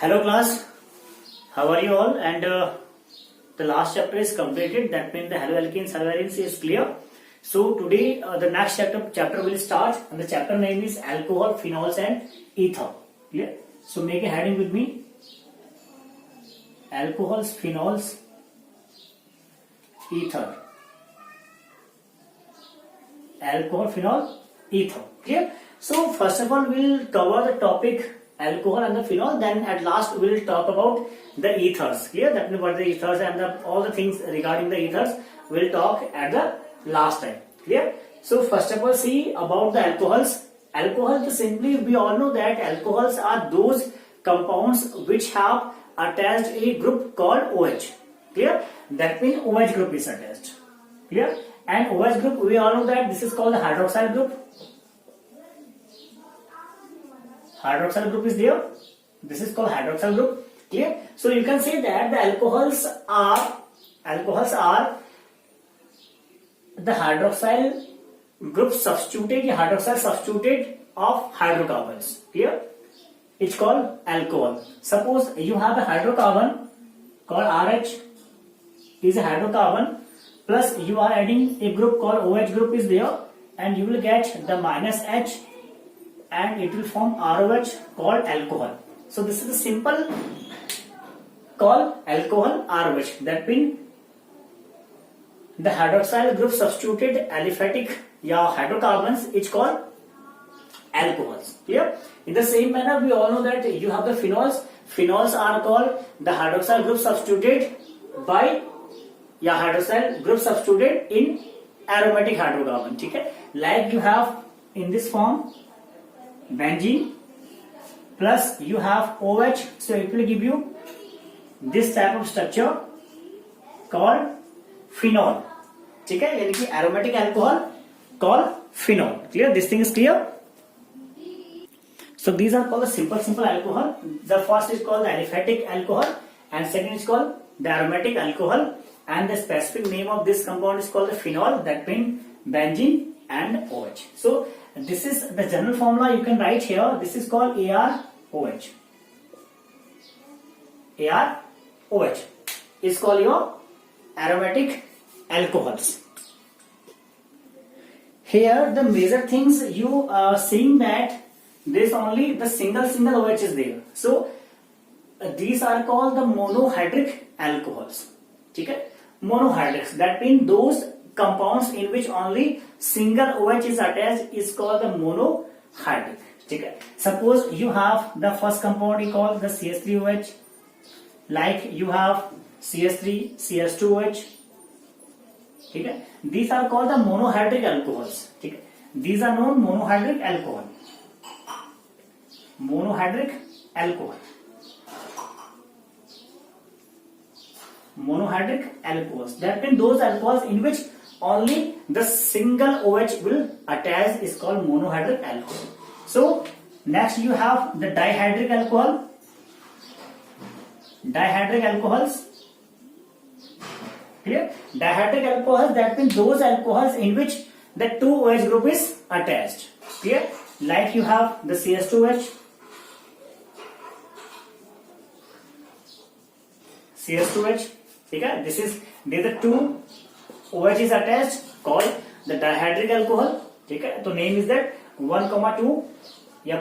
Hello class, how are you all? And the last chapter is completed. That means the haloalkanes, haloarenes is clear. So today the next chapter will start, and the chapter name is alcohol, phenols, and ether. Clear? So make a heading with me: alcohols, phenols, ether. Alcohol, phenol, ether. Clear? So first of all, we'll cover the topic alcohol and the phenol. Then at last we'll talk about the ethers. Clear? That means what the ethers and all the things regarding the ethers we'll talk at the last time. Clear? So first of all, see about the alcohols. Alcohol, simply we all know that alcohols are those compounds which have attached a group called OH. Clear? That means OH group is attached. Clear? And OH group, we all know that this is called the hydroxyl group. Hydroxyl group is there. This is called hydroxyl group. Clear? So you can say that the alcohols are the hydroxyl group substituted of hydrocarbons. Clear? It's called alcohol. Suppose you have a hydrocarbon called RH is a hydrocarbon, plus you are adding a group called OH group is there, and you will get the minus H, and it will form ROH called alcohol. So this is the simple called alcohol ROH. That means the hydroxyl group substituted aliphatic hydrocarbons is called alcohols. Clear? In the same manner, we all know that you have the phenols. Phenols are called the hydroxyl group substituted by hydroxyl group substituted in aromatic hydrocarbon. Okay? Like you have in this form benzene plus you have OH, so it will give you this type of structure called phenol. Okay? यानी कि aromatic alcohol called phenol. Clear? This thing is clear? So these are called the simple alcohol. The first is called the aliphatic alcohol, and second is called the aromatic alcohol, and the specific name of this compound is called the phenol. That means benzene and OH. So this is the general formula you can write here. This is called AROH. AROH is called your aromatic alcohols. Here the major things you are seeing that this only the single OH is there. So these are called the monohydric alcohols. Okay? Monohydrics, that means those compounds in which only single OH is attached is called the monohydric. Okay? Suppose you have the first compound is called the CH3OH, like you have CH3, CH2OH. Okay? These are called the monohydric alcohols. Okay? These are known monohydric alcohol. Monohydric alcohol. Monohydric alcohols. That means those alcohols in which only the single OH will attach is called monohydric alcohol. So next you have the dihydric alcohol. Dihydric alcohols. Clear? Dihydric alcohols, that means those alcohols in which the two OH group is attached. Clear? Like you have the CH2OH. CH2H. Okay? These are two OH is attached called the dihydric alcohol. Okay? So name is that 1,2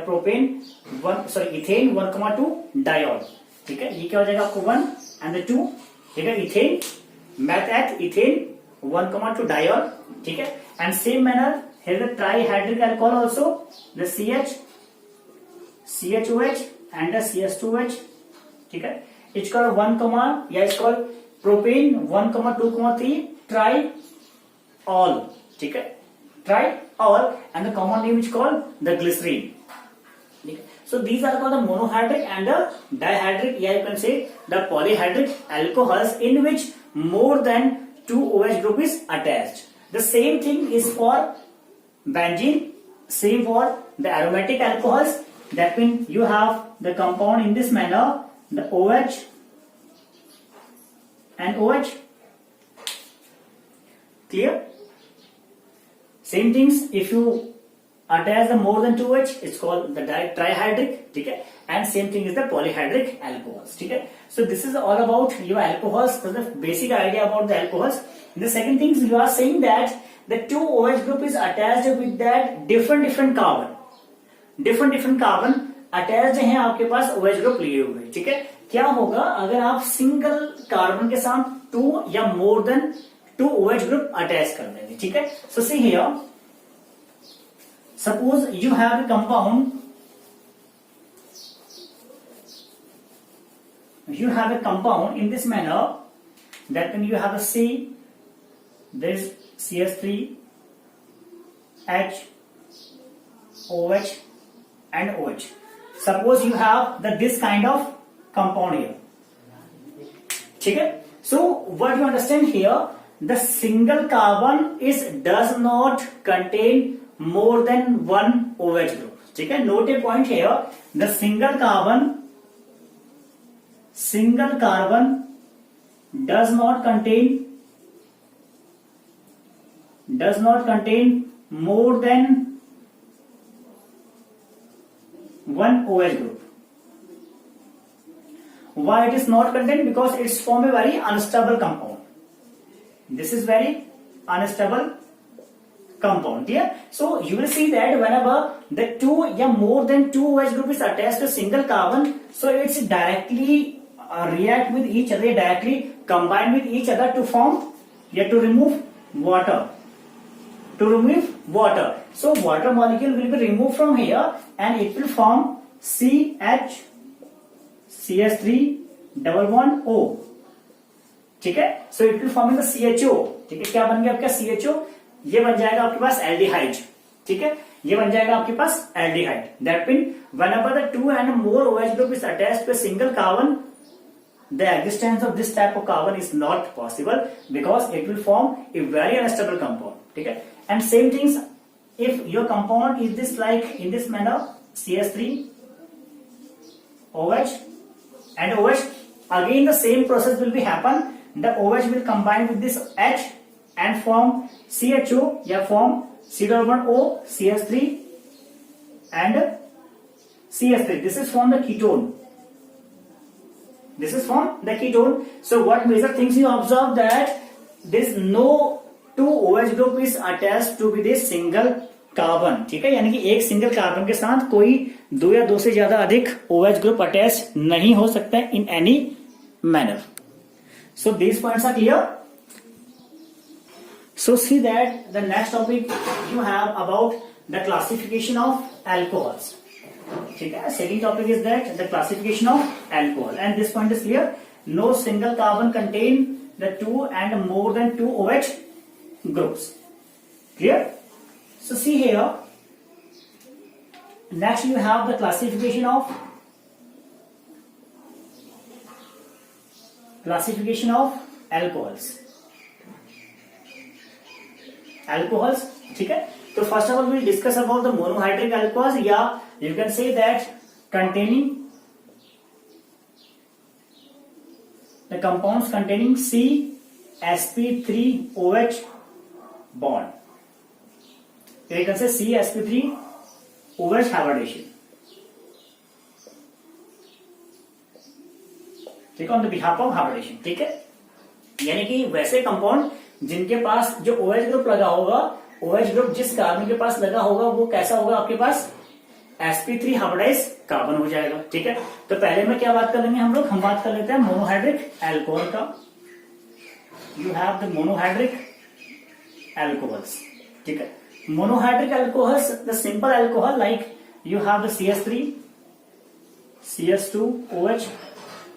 propane ethane 1,2 diol. ठीक है? ये क्या हो जाएगा आपको 1 and the 2. ठीक है? Ethane meth at ethane 1,2 diol. ठीक है? And same manner here the trihydric alcohol also, the CHOH and the CH2OH. ठीक है? It's called it's called propane 1,2,3 triol. ठीक है? Triol, and the common name is called the glycerine. So these are called the monohydric and the dihydric, you can say the polyhydric alcohols in which more than two OH group is attached. The same thing is for benzene, same for the aromatic alcohols. That means you have the compound in this manner, the OH and OH. Clear? Same things if you attach the more than 2H, it's called the trihydric, ठीक है, and same thing is the polyhydric alcohols, ठीक है. So this is all about your alcohols, so the basic idea about the alcohols. The second thing is you are saying that the 2OH group is attached with that different carbon attached हैं आपके पास OH group लिए हुए, ठीक है. क्या होगा अगर आप सिंगल कार्बन के साथ 2 या more than 2 OH group attach कर देंगे, ठीक है. So see here, suppose you have a compound, in this manner, that when you have a C, there is CS3, H, OH and OH. Suppose you have this kind of compound here, ठीक है. So what you understand here, the single carbon does not contain more than one OH group, ठीक है. Note a point here, the single carbon does not contain more than one OH group. Why it is not contained? Because it's form a very unstable compound. This is very unstable compound, yeah. So you will see that whenever the 2 या more than 2 OH group is attached to a single carbon, so it's directly react with each other, directly combine with each other to form, to remove water. So water molecule will be removed from here and it will form CS3 double bond O, ठीक है. So it will form in the CHO, ठीक है. क्या बन गया आपका CHO? ये बन जाएगा आपके पास एल्डिहाइड, ठीक है. ये बन जाएगा आपके पास aldehyde. That mean whenever the 2 and more OH group is attached to a single carbon, the existence of this type of carbon is not possible because it will form a very unstable compound, ठीक है. And same things, if your compound is this like in this manner, CS3, OH and OH, again the same process will be happen. The OH will combine with this H and form CHO, form C double bond O, CS3 and CS3. This is from the ketone. So what major things you observe, that this no 2 OH group is attached to with a single carbon, ठीक है. यानी कि एक single carbon के साथ कोई 2 या 2 से ज्यादा अधिक OH ग्रुप अटैच नहीं हो सकता है in any manner. So these points are clear. So see that the next topic you have about the classification of alcohols, ठीक है. Second topic is that the classification of alcohol, and this point is clear. No single carbon contain the 2 and more than 2 OH groups. Clear? So see here. Next you have the classification of alcohols, ठीक है. तो first of all we'll discuss about the monohydric alcohols, या you can say that containing the compounds containing CsP3OH bond. You can say CsP3OH hybridization, ठीक है, on the behalf of hybridization, ठीक है. यानी कि वैसे कंपाउंड जिनके पास जो OH ग्रुप लगा होगा, OH ग्रुप जिस कार्बन के पास लगा होगा वो कैसा होगा आपके पास sp3 हाइब्रिडाइज कार्बन हो जाएगा, ठीक है. तो पहले में क्या बात कर लेंगे हम लोग, हम बात कर लेते हैं मोनोहाइड्रिक एल्कोहल का. You have the monohydric alcohols, ठीक है. Monohydric alcohols, the simple alcohol like you have the CS3, CS2, OH,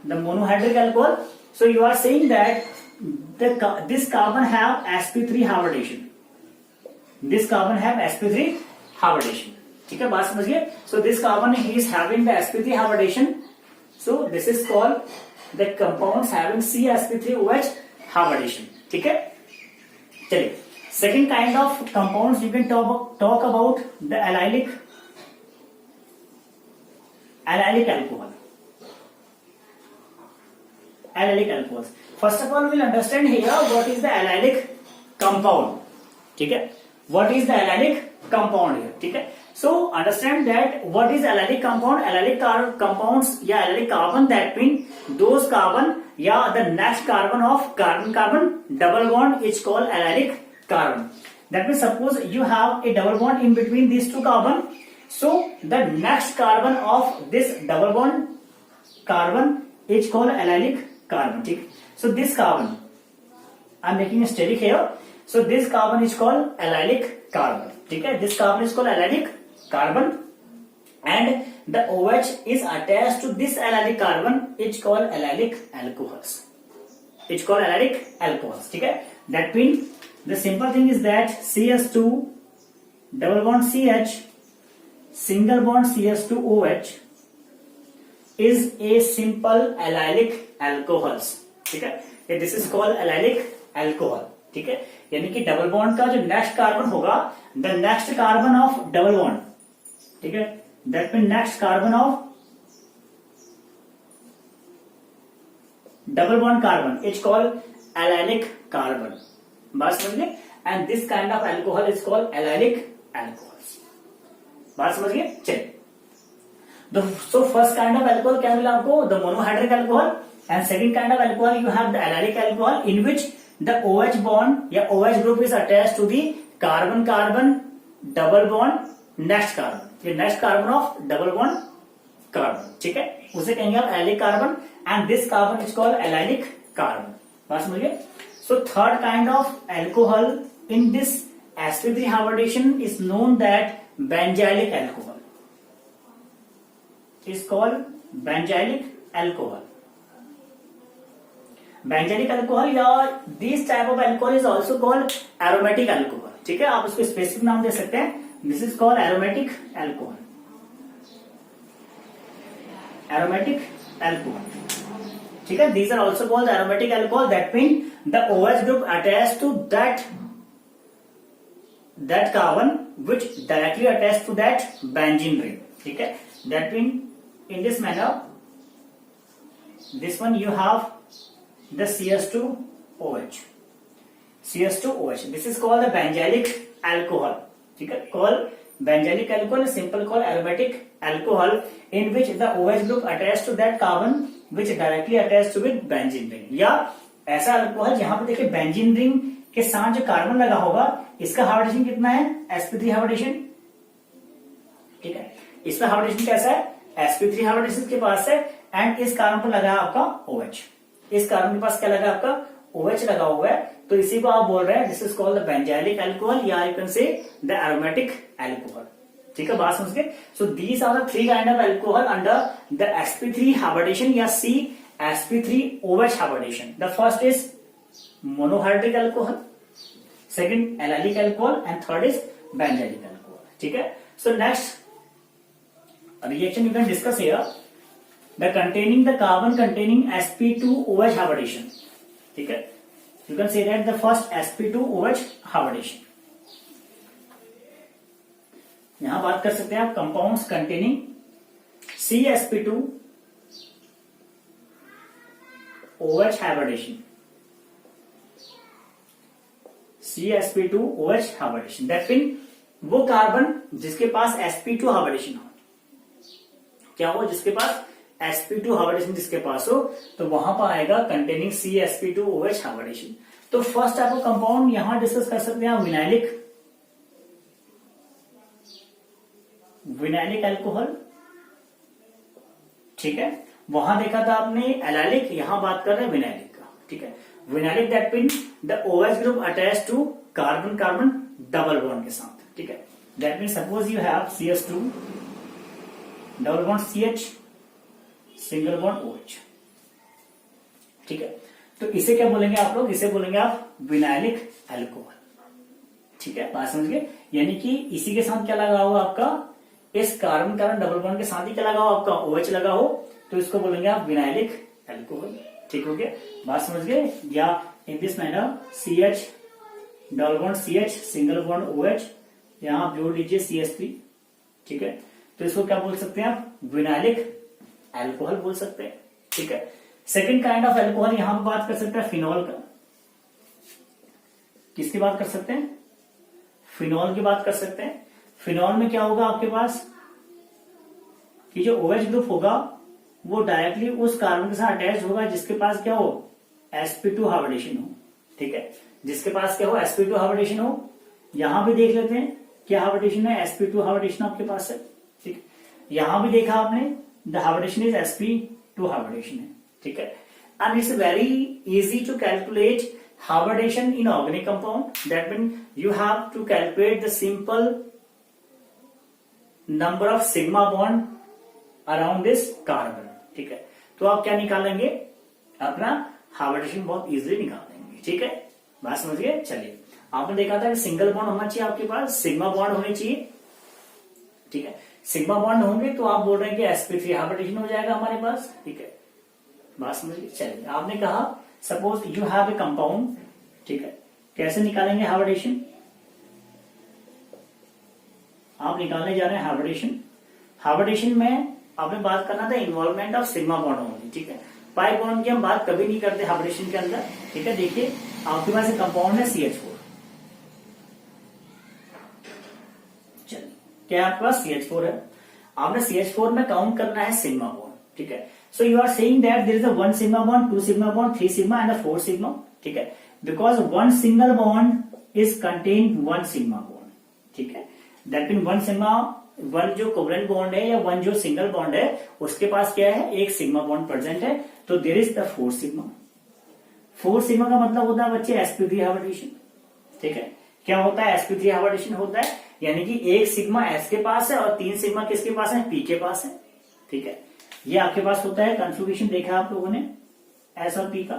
the monohydric alcohol. So you are saying that this carbon have sp3 hybridization. This carbon have sp3 hybridization. ठीक है, बात समझ गए. So this carbon is having the sp3 hybridization. So this is called the compounds having CsP3OH hybridization. ठीक है. चलिए, second kind of compounds you can talk about the allylic alcohol. Allylic alcohols. First of all, we'll understand here what is the allylic compound. ठीक है, what is the allylic compound here. ठीक है. So understand that what is allylic compound? Allylic compounds या allylic carbon, that mean those carbon या the next carbon of carbon double bond is called allylic carbon. That means suppose you have a double bond in between these two carbon, so the next carbon of this double bond carbon is called allylic carbon. ठीक. So this carbon, I am making a steric here. So this carbon is called allylic carbon. ठीक है. This carbon is called allylic carbon, and the OH is attached to this allylic carbon. It's called allylic alcohols. It's called allylic alcohols. ठीक है. That means the simple thing is that CS2 double bond CH single bond CS2OH is a simple allylic alcohols. ठीक है. This is called allylic alcohol. ठीक है. यानी कि double bond का जो नेक्स्ट कार्बन होगा, the next carbon of double bond, ठीक है, that mean next carbon of double bond carbon is called allylic carbon. बात समझिए. And this kind of alcohol is called allylic alcohols. बात समझिए. चलिए. So first kind of alcohol क्या मिला आपको? The monohydric alcohol. And second kind of alcohol you have the allylic alcohol in which the OH bond या OH group is attached to the carbon double bond next carbon. ये next carbon of double bond carbon. ठीक है. उसे कहेंगे आप allylic carbon, and this carbon is called allylic carbon. बात समझिए. So third kind of alcohol in this sp3 hybridization is known that benzylic alcohol. Is called benzylic alcohol. Benzylic alcohol या this type of alcohol is also called aromatic alcohol. ठीक है. आप उसको specific नाम दे सकते हैं. This is called aromatic alcohol. Aromatic alcohol. ठीक है. These are also called aromatic alcohol. That mean the OH group attach to that carbon which directly attach to that benzene ring. ठीक है. That mean in this manner this one you have the CS2OH. CS2OH. This is called the benzylic alcohol. ठीक है. Called benzylic alcohol is simple called aromatic alcohol in which the OH group attached to that carbon which directly attached with benzene ring. या ऐसा alcohol जहां पे देखिए benzene ring के साथ जो कार्बन लगा होगा, इसका हाइब्रिडेशन कितना है? sp3 hybridisation. ठीक है. इसका हाइब्रिडेशन कैसा है? sp3 हाइब्रिडेशन के पास है, एंड इस कार्बन पर लगा है आपका OH. इस कार्बन के पास क्या लगा? आपका OH लगा हुआ है. तो इसी को आप बोल रहे हैं this is called the benzylic alcohol या you can say the aromatic alcohol. ठीक है. बात समझ गए. So these are the three kind of alcohol under the sp3 hybridization या C sp3OH hybridization. The first is monohydric alcohol, second allylic alcohol, and third is benzylic alcohol. ठीक है. So next reaction you can discuss here. The containing the carbon containing sp2OH hybridization. ठीक है. You can say that the first sp2OH hybridization. यहां बात कर सकते हैं आप compounds containing CsP2OH hybridization. CsP2OH hybridization. That means वो कार्बन जिसके पास sp2 हाइब्रिडेशन हो. क्या हो? जिसके पास sp2 हाइब्रिडेशन जिसके पास हो, तो वहां पर आएगा कंटेनिंग CsP2OH हाइब्रिडेशन. तो फर्स्ट आपको कंपाउंड यहां डिस्कस कर सकते हैं विनाइलिक अल्कोहल. ठीक है. वहां देखा था आपने एलाइलिक, यहां बात कर रहे हैं विनाइलिक का. ठीक है. Vinylic that mean the OH group attach to carbon double bond के साथ. ठीक है. That mean suppose you have CS2 double bond CH single bond OH. ठीक है. तो इसे क्या बोलेंगे आप लोग? इसे बोलेंगे आप विनाइलिक अल्कोहल. ठीक है. बात समझ गए. यानी कि इसी के साथ क्या लगा होगा आपका? इस कार्बन डबल बॉन्ड के साथ ही क्या लगा हो? आपका OH लगा हो, तो इसको बोलेंगे आप विनाइलिक अल्कोहल. ठीक हो गया. बात समझ गए. या इन this manner CH double bond CH single bond OH, यहां आप जोड़ लीजिए CH3. ठीक है. तो इसको क्या बोल सकते हैं आप? विनाइलिक अल्कोहल बोल सकते हैं. ठीक है. सेकेंड काइंड ऑफ अल्कोहल यहां पर बात कर सकते हैं फिनॉल का. किसकी बात कर सकते हैं? फिनॉल की बात कर सकते हैं. फिनॉल में क्या होगा आपके पास कि जो OH ग्रुप होगा वो डायरेक्टली उस कार्बन के साथ अटैच होगा जिसके पास क्या हो, sp2 हाइब्रिडेशन हो। ठीक है, जिसके पास क्या हो, sp2 हाइब्रिडेशन हो। यहां भी देख लेते हैं क्या हाइब्रिडेशन है, sp2 हाइब्रिडेशन आपके पास है। ठीक है, यहां भी देखा आपने, the hybridization is sp2 hybridisation है। ठीक है, and it's very easy to calculate hybridization in organic compound. That means you have to calculate the simple number of sigma bond around this carbon. ठीक है, तो आप क्या निकालेंगे, अपना हाइब्रिडेशन बहुत इजीली निकाल देंगे। ठीक है, बात समझ गए। चलिए, आपने देखा था कि सिंगल बॉन्ड होना चाहिए आपके पास, सिग्मा बॉन्ड होने चाहिए। ठीक है, सिग्मा बॉन्ड होंगे तो आप बोल रहे हैं कि sp3 हाइब्रिडेशन हो जाएगा हमारे पास। ठीक है, बात समझिए। चलिए, आपने कहा suppose you have a compound. ठीक है, कैसे निकालेंगे हाइब्रिडेशन, आप निकालने जा रहे हैं हाइब्रिडेशन। हाइब्रिडेशन में आपने बात करना था इन्वॉल्वमेंट ऑफ सिग्मा बॉन्ड होगी। ठीक है, पाई बॉन्ड की हम बात कभी नहीं करते हाइब्रिडेशन के अंदर। ठीक है, देखिए आपके पास एक कंपाउंड है CH4। चलिए, क्या आपके पास CH4 है, आपने CH4 में काउंट करना है सिग्मा बॉन्ड। ठीक है, so you are saying that there is a 1 sigma bond, 2 sigma bond, 3 sigma and a 4 sigma. ठीक है, because one single bond is contained one sigma bond. ठीक है, that means one sigma, one जो covalent bond है या one जो single bond है उसके पास क्या है, एक सिग्मा बॉन्ड प्रेजेंट है, तो there is the 4 sigma. 4 sigma का मतलब होता है बच्चे sp3 हाइब्रिडेशन। ठीक है, क्या होता है, sp3 हाइब्रिडेशन होता है, यानी कि एक सिग्मा S के पास है और 3 सिग्मा किसके पास है, P के पास है। ठीक है, ये आपके पास होता है, कन्फिगरेशन देखा आप लोगों ने S और P का।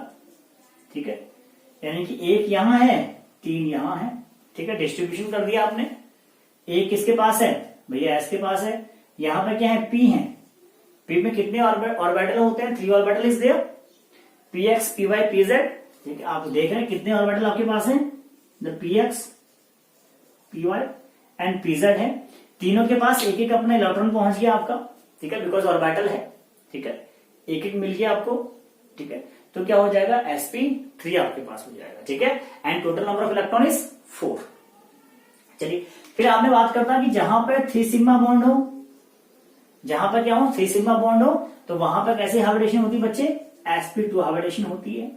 ठीक है, यानी कि एक यहां है, 3 यहां है। ठीक है, डिस्ट्रीब्यूशन कर दिया आपने। एक किसके पास है भैया, S के पास है। यहां पे क्या है, P है। P में कितने ऑर्बिटल होते हैं, 3 orbital is there, px py pz। ठीक है, आप देख रहे हैं कितने ऑर्बिटल आपके पास है, the px py and pz है। तीनों के पास एक एक अपना इलेक्ट्रॉन पहुंच गया आपका। ठीक है, बिकॉज ऑर्बिटल है। ठीक है, एक एक मिल गया आपको। ठीक है, तो क्या हो जाएगा, sp3 आपके पास हो जाएगा। ठीक है, and total number of electron is 4। चलिए, फिर आपने बात करता कि जहां पे 3 सिग्मा बॉन्ड हो, जहां पर क्या हो, 3 सिग्मा बॉन्ड हो, तो वहां पर कैसे हाइब्रिडेशन होती है बच्चे, sp2 हाइब्रिडेशन होती है।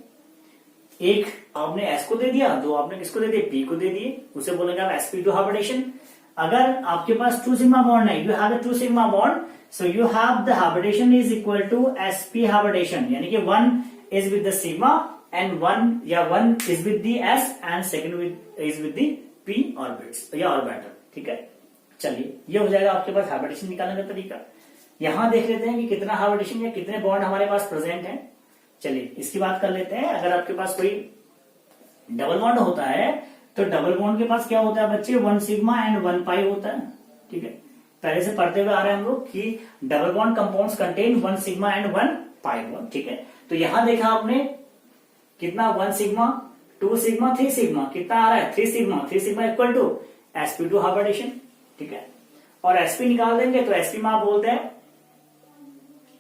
एक आपने S को दे दिया, 2 आपने किसको दे दिए, P को दे दिए, उसे बोलेंगे आप sp2 हाइब्रिडेशन। अगर आपके पास 2 सिग्मा बॉन्ड है, you have a 2 sigma bond, so you have the hybridization is equal to sp hybridization, यानी कि 1 is with the sigma and 1 is with the S and second is with the P orbits या orbital. ठीक है, चलिए, ये हो जाएगा आपके पास हाइब्रिडेशन निकालने का तरीका। यहां देख लेते हैं कि कितना हाइब्रिडेशन या कितने बॉन्ड हमारे पास प्रेजेंट है। चलिए, इसकी बात कर लेते हैं। अगर आपके पास कोई डबल बॉन्ड होता है तो डबल बॉन्ड के पास क्या होता है बच्चे, 1 सिग्मा एंड 1 पाई होता है। ठीक है, पहले से पढ़ते हुए आ रहे हैं हम लोग कि double bond compounds contain 1 sigma and 1 pi bond. ठीक है, तो यहां देखा आपने कितना, 1 सिग्मा, 2 सिग्मा, 3 सिग्मा, कितना आ रहा है, 3 sigma. 3 sigma equal to sp2 hybridization. ठीक है, और sp निकाल देंगे तो sp में आप बोलते हैं,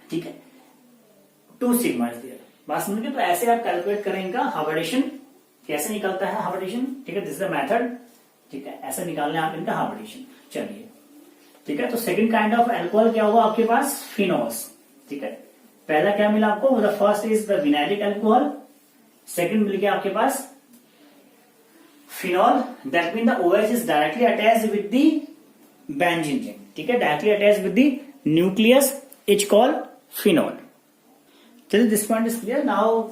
ठीक है, 2 सिग्मा इज देयर। बात समझिए, तो ऐसे आप कैलकुलेट करें इनका हाइब्रिडेशन कैसे निकलता है हाइब्रिडेशन। ठीक है, दिस इज द मेथड। ठीक है, ऐसे निकालने आप इनका हाइब्रिडेशन। चलिए, ठीक है, तो सेकंड काइंड ऑफ अल्कोहल क्या होगा आपके पास, फिनोल्स। ठीक है, पहला क्या मिला आपको, the first is the vinylic alcohol, second मिल गया आपके पास phenol. That mean the OH is directly attached with the benzene ring. ठीक है, directly attached with the nucleus, is called phenol. चलिए, this point is clear. Now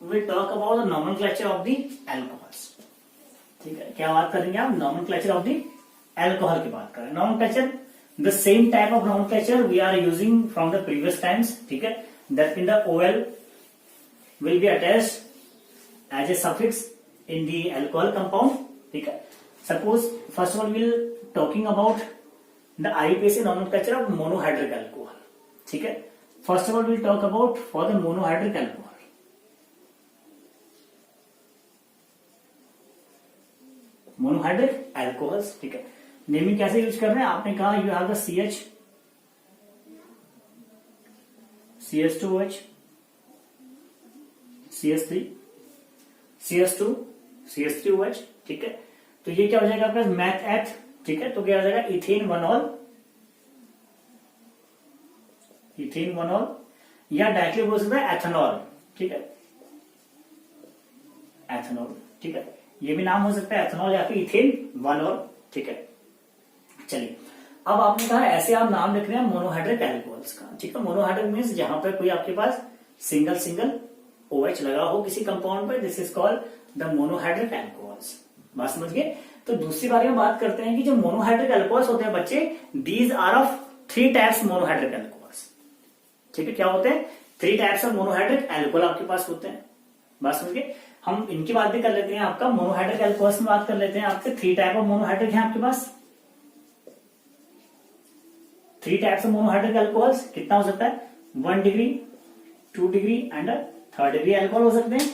we'll talk about the nomenclature of the alcohols. ठीक है, क्या बात करेंगे आप, nomenclature of the alcohol की बात करें। nomenclature, the same type of nomenclature we are using from the previous times. ठीक है, that means the OL will be attached as a suffix in the alcohol compound. ठीक है, suppose first of all we'll talking about the IUPAC nomenclature of monohydric alcohol. ठीक है, first of all we'll talk about for the monohydric alcohol. Monohydric alcohols. ठीक है, naming कैसे use कर रहे हैं, आपने कहा you have the CH, CH2OH, CH3, CH2, CH3OH। ठीक है, तो ये क्या हो जाएगा आपका मैथ एथ ठीक है, तो क्या हो जाएगा इथेन वनॉल, इथेन वनॉल, या डायरेक्टली बोल सकते हैं एथेनॉल, ठीक है, एथेनॉल, ठीक है, ये भी नाम हो सकता है एथेनॉल या फिर इथेन वनॉल, ठीक है। चलिए, अब आपने कहा ऐसे आप नाम लिख रहे हैं मोनोहाइड्रिक एल्कोहल्स का, ठीक है। मोनोहाइड्रिक मीन्स जहां पर कोई आपके पास सिंगल सिंगल OH लगा हो किसी कंपाउंड पर, this is called the monohydric alcohols. बात समझ गए। तो दूसरी बारे में बात करते हैं कि जो मोनोहाइड्रिक एल्कोहल्स होते हैं बच्चे, these are of 3 types monohydric alcohols, ठीक है। क्या होते हैं? 3 टाइप्स ऑफ मोनोहाइड्रिक एल्कोहल आपके पास होते हैं। बात समझ गए। हम इनकी बात भी कर लेते हैं, आपका मोनोहाइड्रिक एल्कोहल्स में बात कर लेते हैं। आपके 3 टाइप ऑफ मोनोहाइड्रिक है आपके पास, 3 टाइप्स ऑफ मोनोहाइड्रिक एल्कोहल्स। कितना हो सकता है? 1 degree, 2 degree and 3rd degree alcohol हो सकते हैं,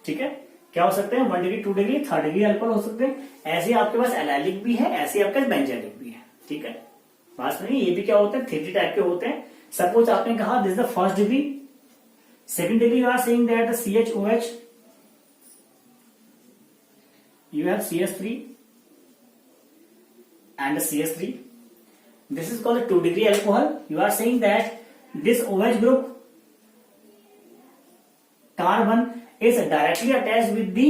ठीक है। क्या हो सकते हैं? 1 degree, 2 degree, 3rd degree alcohol हो सकते हैं। ऐसे आपके पास एलाइलिक भी है, ऐसे आपके पास बेंजाइलिक भी है, ठीक है। बात समझिए, ये भी क्या होते हैं? 3 टाइप के होते हैं। सपोज आपने कहा this is the 1st degree, 2nd degree you are saying that the CHOH, you have CS3 and CS3. This is called a 2 degree alcohol. You are saying that this OH group carbon is directly attached with the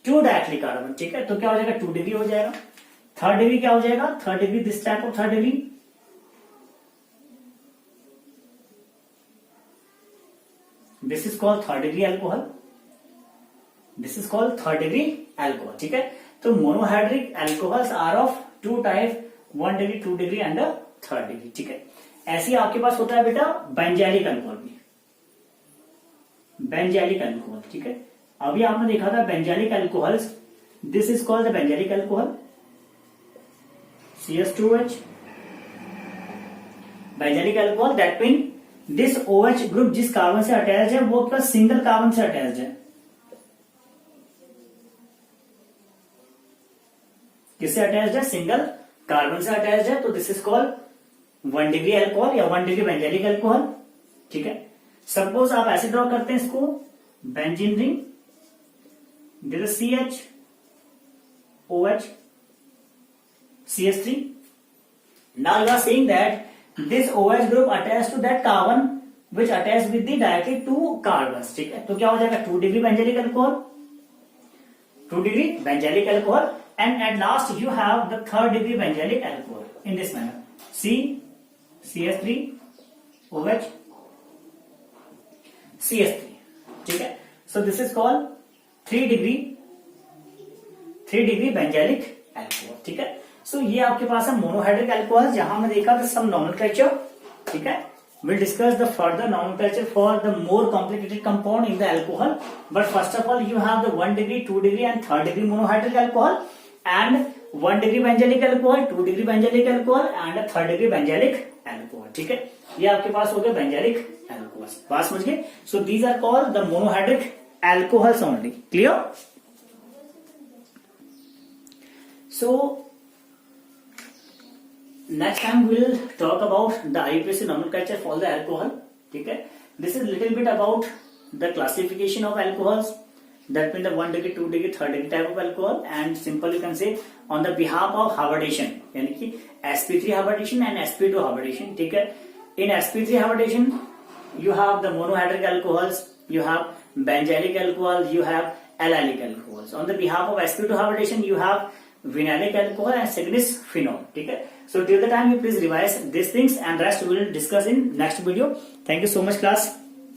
2 directly carbon, ठीक है। तो क्या हो जाएगा? 2 degree हो जाएगा। 3rd degree क्या हो जाएगा? 3rd degree, this type of 3rd degree, this is called 3rd degree alcohol, this is called 3rd degree alcohol, ठीक है। तो monohydric alcohols are of 2 type, 1 degree, 2 degree and 3rd degree, ठीक है। ऐसे ही आपके पास होता है बेटा बेंजाइलिक अल्कोहल भी, बेंजाइलिक अल्कोहल, ठीक है। अभी आपने देखा था benzylic alcohols, this is called the benzylic alcohol, CS2H, benzylic alcohol. That mean this OH group जिस कार्बन से अटैच है वो आपका सिंगल कार्बन से अटैच है। किससे अटैच्ड है? सिंगल कार्बन से अटैच्ड है। तो this is called 1 degree alcohol या 1 डिग्री बेंजाइलिक एल्कोहल, ठीक है। सपोज आप ऐसे ड्रॉ करते हैं इसको, benzene ring, this is CHOH, CS3. Now you are saying that this OH group attached to that carbon which attached with the directly 2 carbons, ठीक है। तो क्या हो जाएगा? 2 degree benzylic alcohol, 2 degree benzylic alcohol, and at last you have the 3rd degree benzylic alcohol in this manner, CS3, OH, CS3, ठीक है। So this is called 3 degree benzylic alcohol, ठीक है। So ये आपके पास है मोनोहाइड्रिक एल्कोहल, जहां हमने देखा था some nomenclature, ठीक है। We'll discuss the further nomenclature for the more complicated compound in the alcohol, but first of all you have the 1 degree, 2 degree and 3rd degree monohydric alcohol and 1 degree benzylic alcohol, 2 degree benzylic alcohol and 3rd degree benzylic alcohol, ठीक है। ये आपके पास हो गया benzylic alcohols। बात समझ गए। So these are called the monohydric alcohols only. Clear? So next time we will talk about the IUPAC nomenclature for the alcohol, ठीक है। This is little bit about the classification of alcohols, that means the 1 degree, 2 degree, 3rd degree type of alcohol, and simple you can say on the behalf of hybridization, यानी कि sp3 hybridization and sp2 hybridization, ठीक है। In sp3 hybridization you have the monohydric alcohols, you have benzylic alcohol, you have allylic alcohols. On the behalf of sp2 hybridization you have vinylic alcohol and second is phenol, ठीक है। So till the time you please revise these things and rest we will discuss in next video. Thank you so much class.